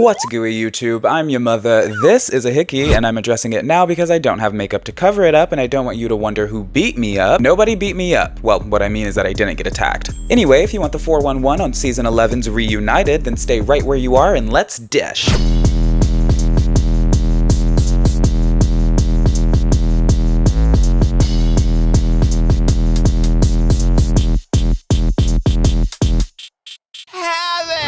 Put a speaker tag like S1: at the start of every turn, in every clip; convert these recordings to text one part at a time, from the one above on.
S1: What's gooey YouTube? I'm your mother. This is a hickey, and I'm addressing it now because I don't have makeup to cover it up, and I don't want you to wonder who beat me up. Nobody beat me up. Well, what I mean is that I didn't get attacked. Anyway, if you want the 411 on Season 11's Reunited, then stay right where you are and let's dish.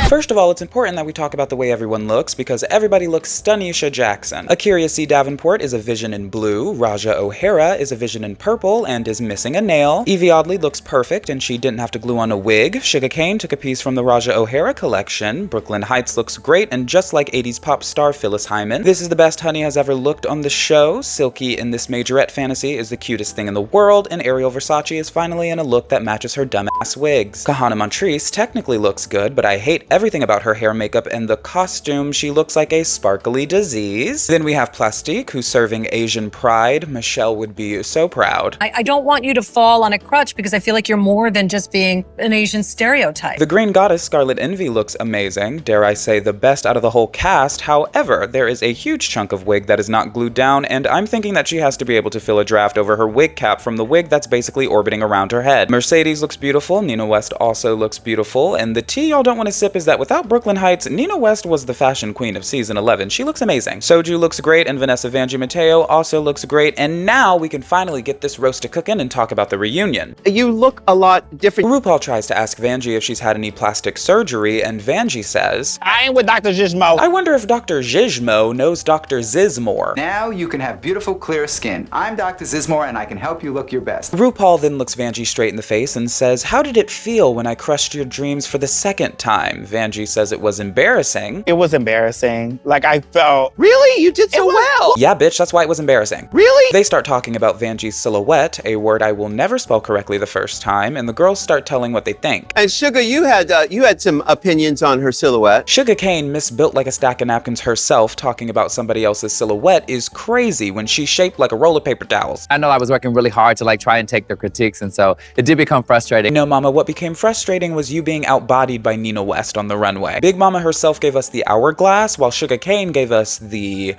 S1: First of all, it's important that we talk about the way everyone looks because everybody looks Stunisha Jackson. Akira C. Davenport is a vision in blue, Raja O'Hara is a vision in purple and is missing a nail, Evie Oddly looks perfect and she didn't have to glue on a wig, Sugar Cane took a piece from the Raja O'Hara collection, Brooklyn Heights looks great and just like 80s pop star Phyllis Hyman, this is the best Honey has ever looked on the show, Silky in this majorette fantasy is the cutest thing in the world, and Ariel Versace is finally in a look that matches her dumbass wigs. Kahana Montrese technically looks good, but I hate everything about her hair, makeup, and the costume. She looks like a sparkly disease. Then we have Plastique, who's serving Asian pride. Michelle would be so proud.
S2: I don't want you to fall on a crutch because I feel like you're more than just being an Asian stereotype.
S1: The Green Goddess Scarlet Envy looks amazing. Dare I say the best out of the whole cast. However, there is a huge chunk of wig that is not glued down, and I'm thinking that she has to be able to fill a draft over her wig cap from the wig that's basically orbiting around her head. Mercedes looks beautiful. Nina West also looks beautiful. And the tea y'all don't want to sip is that without Brooklyn Heights, Nina West was the fashion queen of season 11. She looks amazing. Soju looks great and Vanessa Vanjie Mateo also looks great, and now we can finally get this roast to cooking and talk about the reunion.
S3: You look a lot different.
S1: Rupaul tries to ask Vanjie if she's had any plastic surgery, and Vanjie says,
S3: I ain't with Dr. Gizmo.
S1: I wonder if Dr. Gizmo knows Dr. Zizmore.
S4: Now you can have beautiful, clear skin. I'm Dr. Zizmore and I can help you look your best.
S1: Rupaul then looks Vanjie straight in the face and says, how did it feel when I crushed your dreams for the second time? Vanjie says it was embarrassing.
S3: It was embarrassing. Like I felt, really? You did so well.
S1: Yeah, bitch, that's why it was embarrassing.
S3: Really?
S1: They start talking about Vanjie's silhouette, a word I will never spell correctly the first time, and the girls start telling what they think.
S5: And Sugar, you had some opinions on her silhouette.
S1: Sugar Cane, misbuilt like a stack of napkins herself, talking about somebody else's silhouette is crazy when she's shaped like a roll of paper towels.
S6: I know I was working really hard to try and take their critiques, and so it did become frustrating.
S1: No, Mama, what became frustrating was you being outbodied by Nina West on the runway. Big Mama herself gave us the hourglass, while Sugar Cane gave us the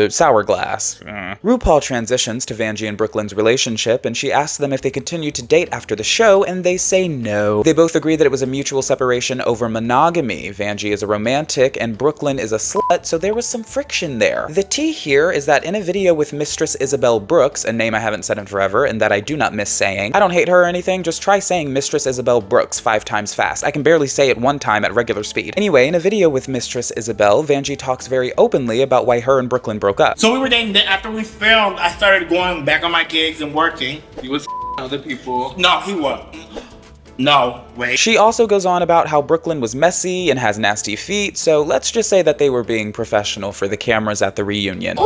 S1: sour glass. RuPaul transitions to Vanjie and Brooklyn's relationship, and she asks them if they continue to date after the show, and they say no. They both agree that it was a mutual separation over monogamy. Vanjie is a romantic, and Brooklyn is a slut, so there was some friction there. The tea here is that in a video with Mistress Isabel Brooks, a name I haven't said in forever, and that I do not miss saying, I don't hate her or anything, just try saying Mistress Isabel Brooks 5 times fast. I can barely say it 1 time at regular speed. Anyway, in a video with Mistress Isabel, Vanjie talks very openly about why her and Brooklyn broke up.
S7: So we were dating, after we filmed, I started going back on my gigs and working.
S8: He was other people.
S7: No, he wasn't. No, wait.
S1: She also goes on about how Brooklyn was messy and has nasty feet, so let's just say that they were being professional for the cameras at the reunion.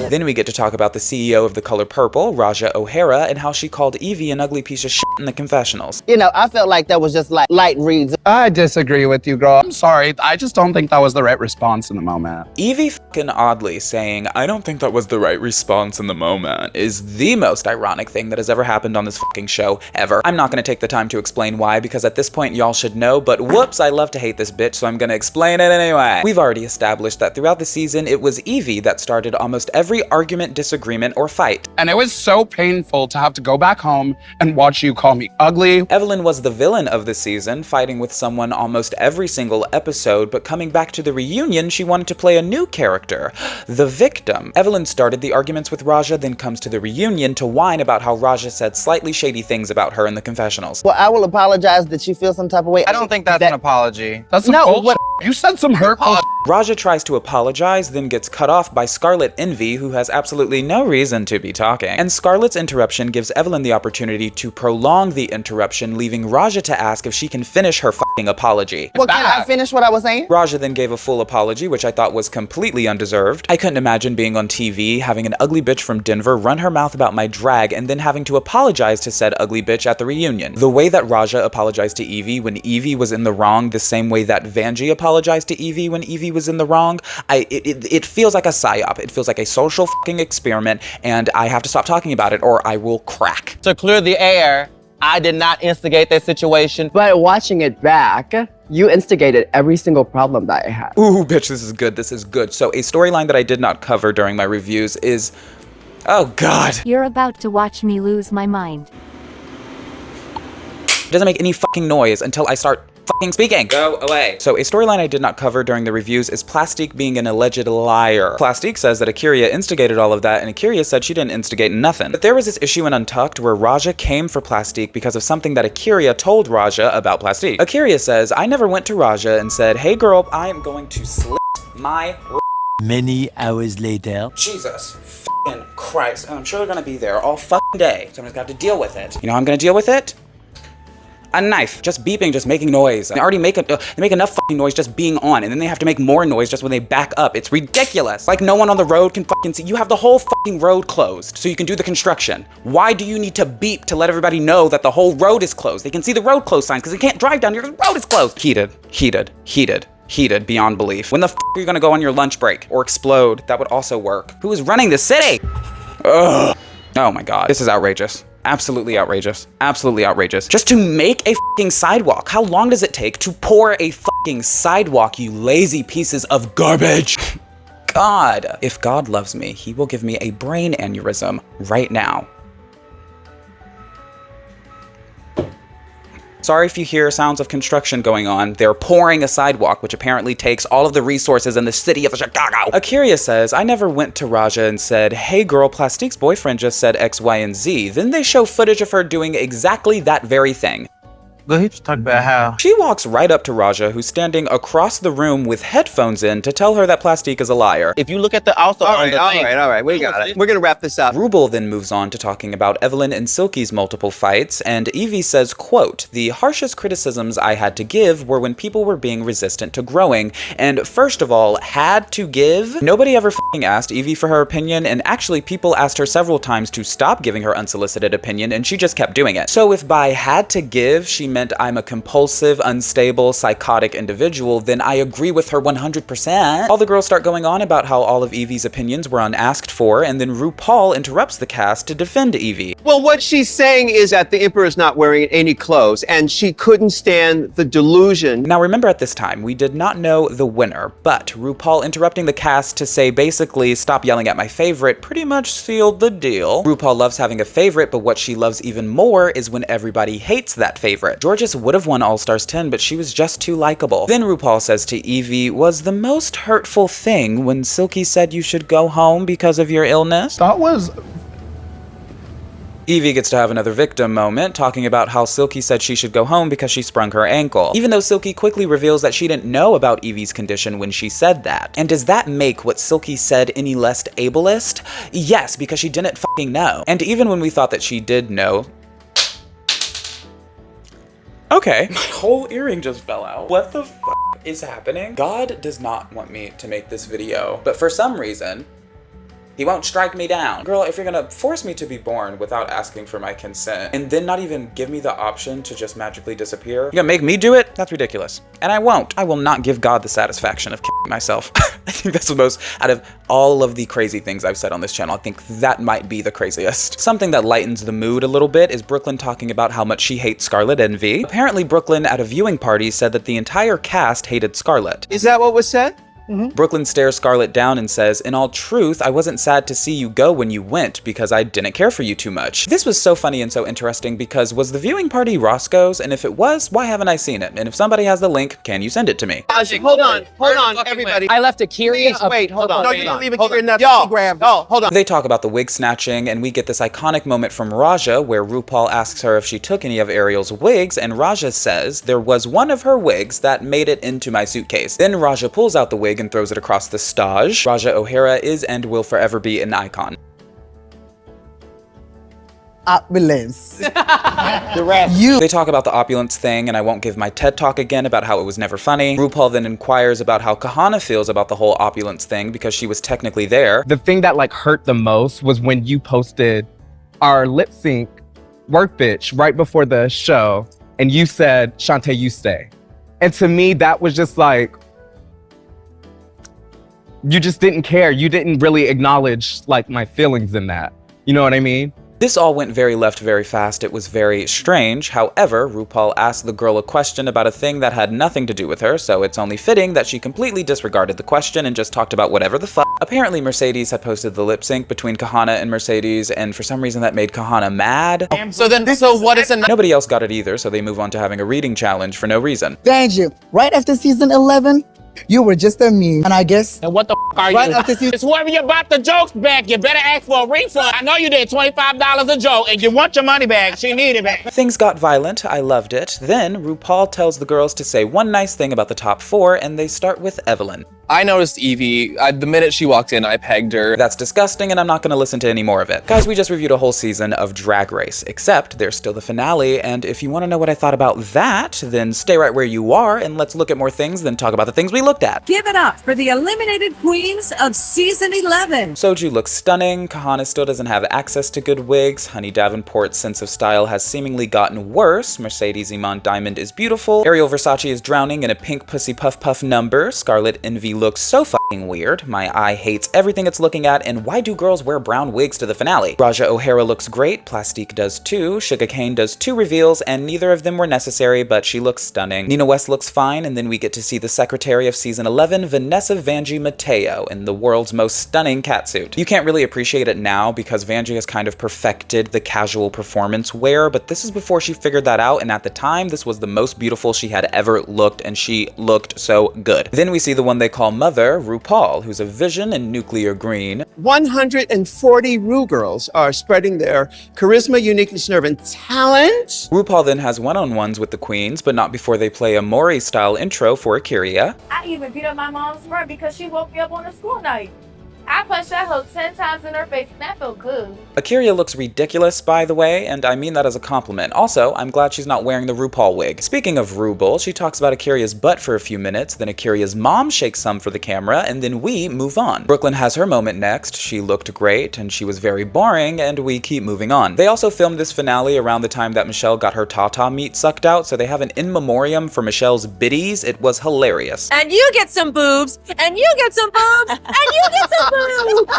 S1: Then we get to talk about the CEO of the color purple, Raja O'Hara, and how she called Evie an ugly piece of shit in the confessionals.
S3: You know, I felt like that was just like light reads.
S9: I disagree with you, girl. I'm sorry. I just don't think that was the right response in the moment.
S1: Evie fucking Oddly saying, I don't think that was the right response in the moment, is the most ironic thing that has ever happened on this fucking show, ever. I'm not gonna take the time to explain why, because at this point y'all should know, but whoops, I love to hate this bitch, so I'm gonna explain it anyway. We've already established that throughout the season, it was Evie that started almost every argument, disagreement, or fight.
S9: And it was so painful to have to go back home and watch you call me ugly.
S1: Evelyn was the villain of the season, fighting with someone almost every single episode, but coming back to the reunion, she wanted to play a new character, the victim. Evelyn started the arguments with Raja, then comes to the reunion to whine about how Raja said slightly shady things about her in the confessionals.
S3: Well, I will apologize that you feel some type of way.
S6: I don't think that's an apology.
S9: That's some bullshit. You said some hurtful
S1: Raja tries to apologize, then gets cut off by Scarlet Envy, who has absolutely no reason to be talking. And Scarlet's interruption gives Evelyn the opportunity to prolong the interruption, leaving Raja to ask if she can finish her fucking apology.
S3: Well, can I finish what I was saying?
S1: Raja then gave a full apology, which I thought was completely undeserved. I couldn't imagine being on TV, having an ugly bitch from Denver run her mouth about my drag, and then having to apologize to said ugly bitch at the reunion. The way that Raja apologized to Evie when Evie was in the wrong, the same way that Vanjie apologized to Evie when Evie was in the wrong, it feels like a psyop. It feels like a social fucking experiment, and I have to stop talking about it or I will crack.
S3: To clear the air, I did not instigate that situation.
S5: But watching it back,
S10: You instigated every single problem that I had.
S1: Ooh, bitch, this is good. This is good. So a storyline that I did not cover during my reviews is, oh God.
S11: You're about to watch me lose my mind.
S1: It doesn't make any fucking noise until I start fucking speaking. Go away. So a storyline I did not cover during the reviews is Plastique being an alleged liar. Plastique says that Akira instigated all of that, and Akira said she didn't instigate nothing. But there was this issue in Untucked where Raja came for Plastique because of something that Akira told Raja about Plastique. Akira says, I never went to Raja and said, hey girl, I am going to slit my
S12: Many hours later.
S1: Jesus fucking Christ. And I'm sure they're gonna be there all fucking day. So I'm just gonna have to deal with it. You know how I'm gonna deal with it? A knife, just beeping, just making noise. They already make they make enough fucking noise just being on, and then they have to make more noise just when they back up. It's ridiculous. Like no one on the road can fucking see. You have the whole fucking road closed so you can do the construction. Why do you need to beep to let everybody know that the whole road is closed? They can see the road closed signs because they can't drive down here because the road is closed. Heated beyond belief. When the fuck are you gonna go on your lunch break or explode? That would also work. Who is running the city? Ugh. Oh my God, this is outrageous. Absolutely outrageous. Absolutely outrageous. Just to make a fucking sidewalk. How long does it take to pour a fucking sidewalk, you lazy pieces of garbage? God. If God loves me, he will give me a brain aneurysm right now. Sorry if you hear sounds of construction going on. They're pouring a sidewalk, which apparently takes all of the resources in the city of Chicago. Akira says, I never went to Raja and said, hey girl, Plastique's boyfriend just said X, Y, and Z. Then they show footage of her doing exactly that very thing.
S8: Go ahead, just talk about how
S1: She walks right up to Raja, who's standing across the room with headphones in to tell her that Plastique is a liar.
S8: if you look at the also
S5: All
S8: on
S5: right,
S8: the
S5: all
S8: thing,
S5: right. We got it. We're gonna wrap this up.
S1: Rupaul then moves on to talking about Evelyn and Silky's multiple fights, and Evie says, quote, the harshest criticisms I had to give were when people were being resistant to growing, and first of all, had to give? Nobody ever fucking asked Evie for her opinion, and actually people asked her several times to stop giving her unsolicited opinion, and she just kept doing it. So if by had to give, she meant I'm a compulsive, unstable, psychotic individual, then I agree with her 100%. All the girls start going on about how all of Evie's opinions were unasked for, and then Rupaul interrupts the cast to defend Evie.
S5: Well, what she's saying is that the emperor's not wearing any clothes, and she couldn't stand the delusion.
S1: Now remember, at this time, we did not know the winner, but Rupaul interrupting the cast to say basically, stop yelling at my favorite, pretty much sealed the deal. Rupaul loves having a favorite, but what she loves even more is when everybody hates that favorite. Georges would have won All-Stars 10, but she was just too likable. Then Rupaul says to Evie, was the most hurtful thing when Silky said you should go home because of your illness?
S9: That was
S1: Evie gets to have another victim moment, talking about how Silky said she should go home because she sprung her ankle, even though Silky quickly reveals that she didn't know about Evie's condition when she said that. And does that make what Silky said any less ableist? Yes, because she didn't fucking know. And even when we thought that she did know, okay. My whole earring just fell out. What the f is happening? God does not want me to make this video, but for some reason, he won't strike me down. Girl, if you're gonna force me to be born without asking for my consent, and then not even give me the option to just magically disappear, you're gonna make me do it? That's ridiculous. And I won't. I will not give God the satisfaction of killing myself. I think that's the most, out of all of the crazy things I've said on this channel, I think that might be the craziest. Something that lightens the mood a little bit is Brooklyn talking about how much she hates Scarlet Envy. Apparently Brooklyn at a viewing party said that the entire cast hated Scarlet.
S5: Is that what was said?
S1: Brooklyn stares Scarlet down and says, in all truth, I wasn't sad to see you go when you went because I didn't care for you too much. This was so funny and so interesting because was the viewing party Roscoe's? And if it was, why haven't I seen it? And if somebody has the link, can you send it to me?
S5: Hold on, everybody.
S10: I left Akira.
S5: Please wait, hold on.
S3: No, you didn't leave
S5: Hold
S3: Akira
S5: on.
S3: in that
S5: Y'all,
S3: Instagram.
S5: y'all, hold on.
S1: They talk about the wig snatching, and we get this iconic moment from Raja where Rupaul asks her if she took any of Ariel's wigs, and Raja says, there was one of her wigs that made it into my suitcase. Then Raja pulls out the wig and throws it across the stage. Raja O'Hara is and will forever be an icon.
S3: Opulence.
S5: The rest.
S1: They talk about the opulence thing, and I won't give my TED talk again about how it was never funny. Rupaul then inquires about how Kahana feels about the whole opulence thing because she was technically there.
S9: the thing that like hurt the most was when you posted our lip sync work bitch right before the show, and you said, Shantae, you stay. And to me, that was just like, you just didn't care. You didn't really acknowledge like my feelings in that. You know what I mean?
S1: This all went very left very fast. It was very strange. However, RuPaul asked the girl a question about a thing that had nothing to do with her, so it's only fitting that she completely disregarded the question and just talked about whatever the fuck. Apparently Mercedes had posted the lip sync between Kahana and Mercedes, and for some reason that made Kahana mad.
S8: So what is a
S1: Nobody else got it either, so they move on to having a reading challenge for no reason.
S13: Vanjie, right after season 11, you were just a meme, and I guess
S8: And what the are
S13: right
S8: you?
S13: after season
S7: It's whoever you bought the jokes back, you better ask for a refund. I know you did $25 a joke and you want your money back. She needed it back.
S1: Things got violent. I loved it. Then RuPaul tells the girls to say one nice thing about the top 4, and they start with Evelyn.
S6: I noticed Evie. The minute she walked in, I pegged her.
S1: That's disgusting, and I'm not going to listen to any more of it. Guys, we just reviewed a whole season of Drag Race, except there's still the finale, and if you want to know what I thought about that, then stay right where you are, and let's look at more things than talk about the things we looked at.
S2: Give it up for the eliminated queens of season 11.
S1: Soju looks stunning, Kahana still doesn't have access to good wigs, Honey Davenport's sense of style has seemingly gotten worse, Mercedes Iman Diamond is beautiful, Ariel Versace is drowning in a pink pussy puff puff number, Scarlet Envy looks so fucking weird, my eye hates everything it's looking at, and why do girls wear brown wigs to the finale? Raja O'Hara looks great, Plastique does too, Sugar Cane does 2 reveals, and neither of them were necessary, but she looks stunning. Nina West looks fine, and then we get to see the secretary of season 11, Vanessa Vanjie Mateo, in the world's most stunning catsuit. You can't really appreciate it now because Vanjie has kind of perfected the casual performance wear, but this is before she figured that out, and at the time, this was the most beautiful she had ever looked, and she looked so good. Then we see the one they call Mother, RuPaul, who's a vision in nuclear green.
S5: 140 Ru girls are spreading their charisma, uniqueness, nerve, and talent.
S1: RuPaul then has one-on-ones with the queens, but not before they play a Maury-style intro for Akiria.
S14: I even beat up my mom's friend because she woke me up on a school night. I punched that hoe 10 times in her face and that felt good.
S1: Akiria looks ridiculous, by the way, and I mean that as a compliment. Also, I'm glad she's not wearing the RuPaul wig. Speaking of Rupaul, she talks about Akiria's butt for a few minutes, then Akiria's mom shakes some for the camera, and then we move on. Brooklyn has her moment next. She looked great, and she was very boring, and we keep moving on. They also filmed this finale around the time that Michelle got her Tata meat sucked out, so they have an in memoriam for Michelle's biddies. It was hilarious.
S2: And you get some boobs, and you get some boobs, and you get some boobs.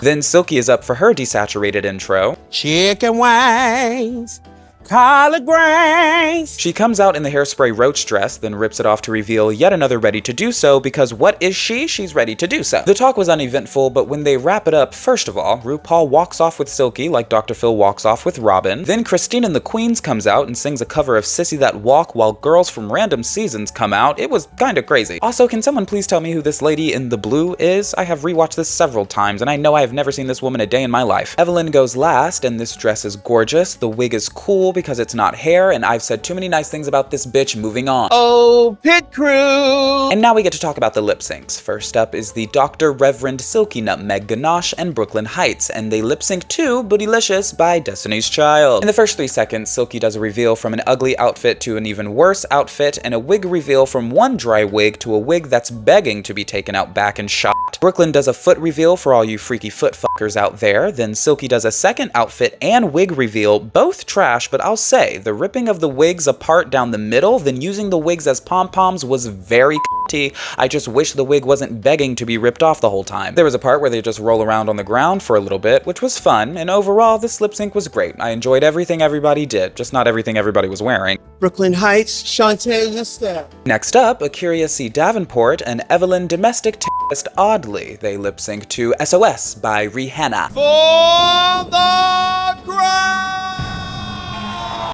S1: Then Silky is up for her desaturated intro.
S8: chicken wings, collard greens?
S1: She comes out in the hairspray roach dress, then rips it off to reveal yet another ready to do so, because what is she? She's ready to do so. The talk was uneventful, but when they wrap it up, first of all, RuPaul walks off with Silky like Dr. Phil walks off with Robin. Then Christine and the Queens comes out and sings a cover of Sissy That Walk while girls from random seasons come out. It was kinda crazy. Also, can someone please tell me who this lady in the blue is? I have rewatched this several times, and I know I have never seen this woman a day in my life. Evelyn goes last, and this dress is gorgeous. The wig is cool because it's not hair, and I've said too many nice things about this bitch. Moving on.
S5: Oh, pit crew!
S1: And now we get to talk about the lip syncs. First up is the Dr. Reverend Silky Nutmeg Ganache and Brooklyn Heights, and they lip sync to Bootylicious by Destiny's Child. In the first 3 seconds, Silky does a reveal from an ugly outfit to an even worse outfit, and a wig reveal from one dry wig to a wig that's begging to be taken out back and shot. Brooklyn does a foot reveal for all you freaky foot fuckers out there, then Silky does a second outfit and wig reveal, both trash, but I'll say, the ripping of the wigs apart down the middle, then using the wigs as pom-poms was very cutty. I just wish the wig wasn't begging to be ripped off the whole time. There was a part where they just roll around on the ground for a little bit, which was fun, and overall, this lip sync was great. I enjoyed everything everybody did, just not everything everybody was wearing.
S5: Brooklyn Heights, Shantae, you step.
S1: Next up, Akiria C. Davenport and Evelyn Domestic Terrorist Oddly. They lip sync to SOS by Rihanna.
S5: For the ground!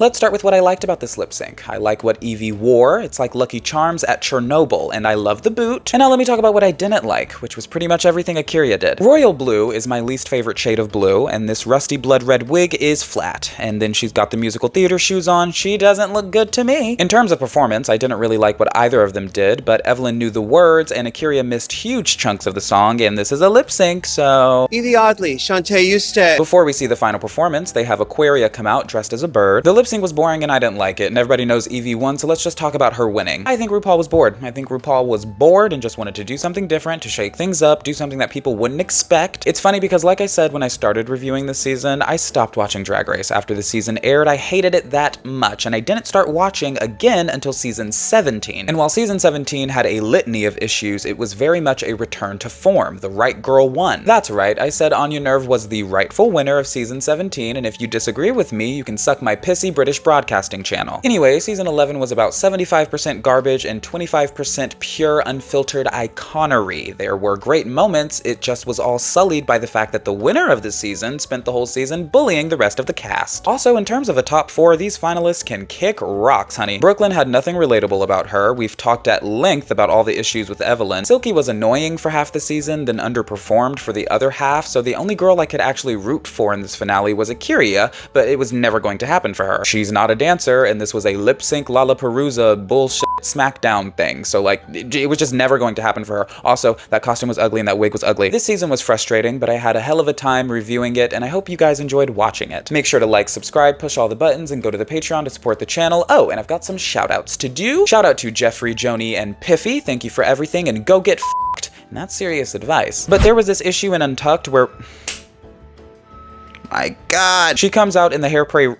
S1: Let's start with what I liked about this lip sync. I like what Evie wore. It's like Lucky Charms at Chernobyl, and I love the boot. And now let me talk about what I didn't like, which was pretty much everything Akiria did. Royal blue is my least favorite shade of blue, and this rusty blood red wig is flat. And then she's got the musical theater shoes on. She doesn't look good to me. In terms of performance, I didn't really like what either of them did, but Evelyn knew the words, and Akiria missed huge chunks of the song, and this is a lip sync, so...
S5: Evie Oddly, Shantae, you stay.
S1: Before we see the final performance, they have Aquaria come out dressed as a bird. The lip sync sync was boring and I didn't like it, and everybody knows Evie won, so let's just talk about her winning. I think RuPaul was bored. I think RuPaul was bored and just wanted to do something different, to shake things up, do something that people wouldn't expect. It's funny because, like I said when I started reviewing this season, I stopped watching Drag Race after the season aired. I hated it that much, and I didn't start watching again until season 17. And while season 17 had a litany of issues, it was very much a return to form. The right girl won. That's right, I said Anya Nerve was the rightful winner of season 17, and if you disagree with me, you can suck my pissy British broadcasting channel. Anyway, season 11 was about 75% garbage and 25% pure, unfiltered iconery. There were great moments, it just was all sullied by the fact that the winner of the season spent the whole season bullying the rest of the cast. Also, in terms of a top 4, these finalists can kick rocks, honey. Brooklyn had nothing relatable about her. We've talked at length about all the issues with Evelyn. Silky was annoying for half the season, then underperformed for the other half, so the only girl I could actually root for in this finale was Akira, but it was never going to happen for her. She's not a dancer, and this was a lip-sync Lollapalooza bullshit SmackDown thing, so like, it was just never going to happen for her. Also, that costume was ugly and that wig was ugly. This season was frustrating, but I had a hell of a time reviewing it, and I hope you guys enjoyed watching it. Make sure to like, subscribe, push all the buttons, and go to the Patreon to support the channel. Oh, and I've got some shout-outs to do. Shout out to Jeffrey, Joni, and Piffy. Thank you for everything, and go get f***ed. And that's serious advice. But there was this issue in Untucked where... My God. She comes out in the hairspray